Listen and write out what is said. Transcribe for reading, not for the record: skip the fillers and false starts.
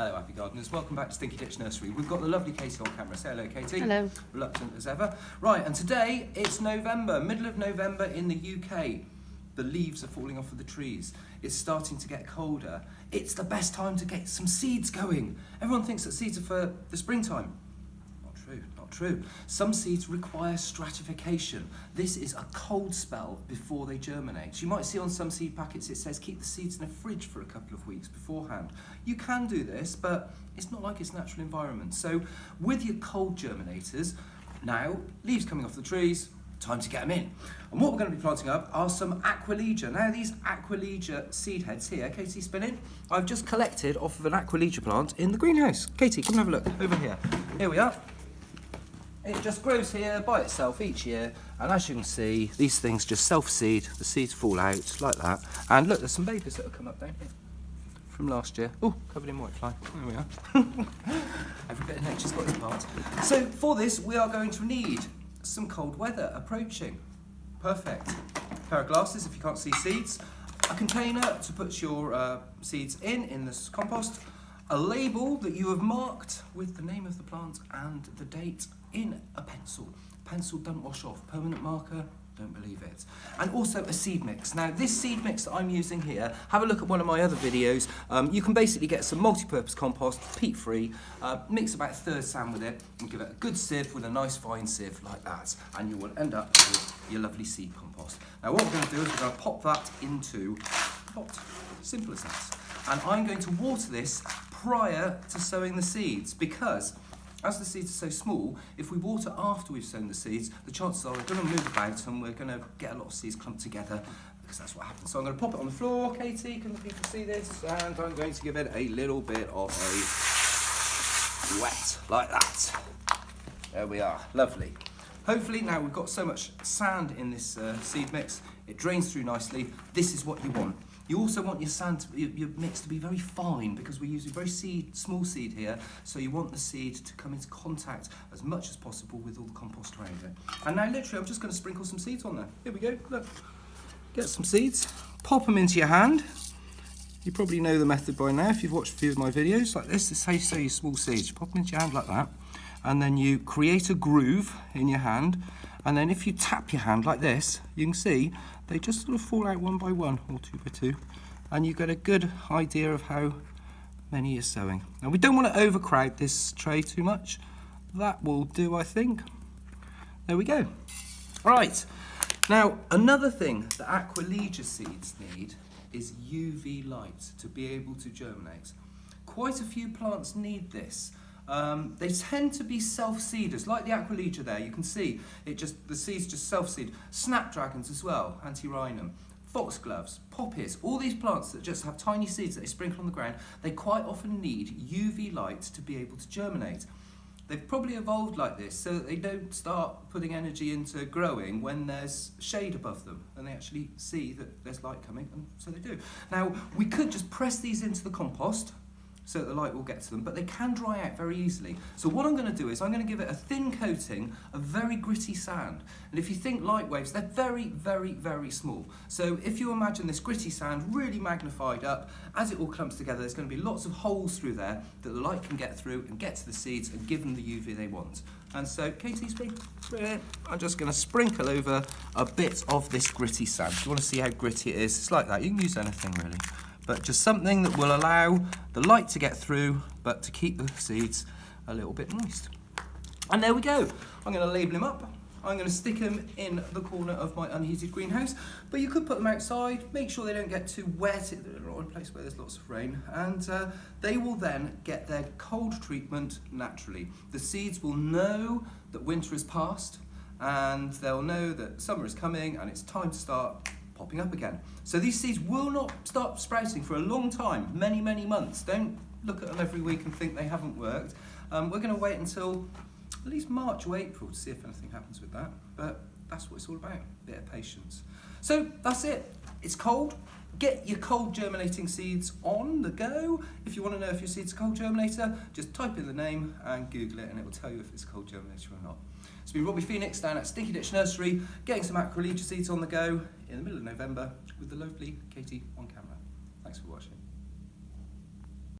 Hello happy gardeners, welcome back to Stinky Ditch Nursery. We've got the lovely Katie on camera. Say hello Katie. Hello. Reluctant as ever. Right, and today it's November, middle of November in the UK. The leaves are falling off of the trees. It's starting to get colder. It's the best time to get some seeds going. Everyone thinks that seeds are for the springtime. Not true. Some seeds require stratification. This is a cold spell before they germinate. So you might see on some seed packets it says keep the seeds in a fridge for a couple of weeks beforehand. You can do this, but it's not like its natural environment. So with your cold germinators, now leaves coming off the trees, time to get them in. And what we're going to be planting up are some Aquilegia. Now these Aquilegia seed heads here, Katie spinning, I've just collected off of an Aquilegia plant in the greenhouse. Katie, come and have a look over here. Here we are. It just grows here by itself each year, and as you can see, these things just self-seed, the seeds fall out like that. And look, there's some babies that have come up down here from last year. Oh, covered in whitefly. There we are. Every bit of nature's got its part. So for this, we are going to need some cold weather approaching. Perfect. A pair of glasses if you can't see seeds, a container to put your seeds in this compost, a label that you have marked with the name of the plant and the date in a pencil. Pencil don't wash off. Permanent marker, don't believe it. And also a seed mix. Now this seed mix that I'm using here, have a look at one of my other videos. You can basically get some multi-purpose compost, peat-free, mix about a third sand with it and give it a good sieve with a nice fine sieve like that, and you will end up with your lovely seed compost. Now what we're going to do is we're going to pop that into a pot. Simple as that. And I'm going to water this prior to sowing the seeds, because as the seeds are so small, if we water after we've sown the seeds, the chances are they're going to move about and we're going to get a lot of seeds clumped together, because that's what happens. So I'm going to pop it on the floor. Katie, can the people see this? And I'm going to give it a little bit of a wet, like that. There we are, lovely. Hopefully now we've got so much sand in this seed mix, it drains through nicely. This is what you want. You also want your sand, your mix to be very fine, because we're using very small seed here, so you want the seed to come into contact as much as possible with all the compost around it. And now literally I'm just going to sprinkle some seeds on there. Here we go, look. Get some seeds, pop them into your hand. You probably know the method by now if you've watched a few of my videos like this. This is how you sow your small seeds. You pop them into your hand like that, and then you create a groove in your hand, and then if you tap your hand like this, you can see they just sort of fall out one by one or two by two, and you get a good idea of how many you're sowing. Now we don't want to overcrowd this tray too much. That will do, I think. There we go. Right, now another thing that Aquilegia seeds need is UV light to be able to germinate. Quite a few plants need this. They tend to be self-seeders, like the Aquilegia there. You can see the seeds just self-seed. Snapdragons as well, antirrhinum, foxgloves, poppies, all these plants that just have tiny seeds that they sprinkle on the ground, they quite often need UV light to be able to germinate. They've probably evolved like this so that they don't start putting energy into growing when there's shade above them, and they actually see that there's light coming, and so they do. Now, we could just press these into the compost so that the light will get to them, but they can dry out very easily. So what I'm going to do is I'm going to give it a thin coating of very gritty sand. And if you think light waves, they're very, very, very small. So if you imagine this gritty sand really magnified up, as it all clumps together, there's going to be lots of holes through there that the light can get through and get to the seeds and give them the UV they want. And so, Katie's brilliant. I'm just going to sprinkle over a bit of this gritty sand. If you want to see how gritty it is, it's like that. You can use anything really. But just something that will allow the light to get through, but to keep the seeds a little bit moist. And there we go. I'm going to label them up. I'm going to stick them in the corner of my unheated greenhouse, but you could put them outside. Make sure they don't get too wet. They're not in a place where there's lots of rain, and they will then get their cold treatment naturally. The seeds will know that winter has passed, and they'll know that summer is coming and it's time to start popping up again. So these seeds will not start sprouting for a long time, many, many months. Don't look at them every week and think they haven't worked. We're going to wait until at least March or April to see if anything happens with that. But that's what it's all about, a bit of patience. So that's it. It's cold. Get your cold germinating seeds on the go. If you want to know if your seed's a cold germinator, just type in the name and Google it, and it will tell you if it's a cold germinator or not. It's been Robbie Phoenix down at Stinky Ditch Nursery, getting some Aquilegia seeds on the go in the middle of November with the lovely Katie on camera. Thanks for watching.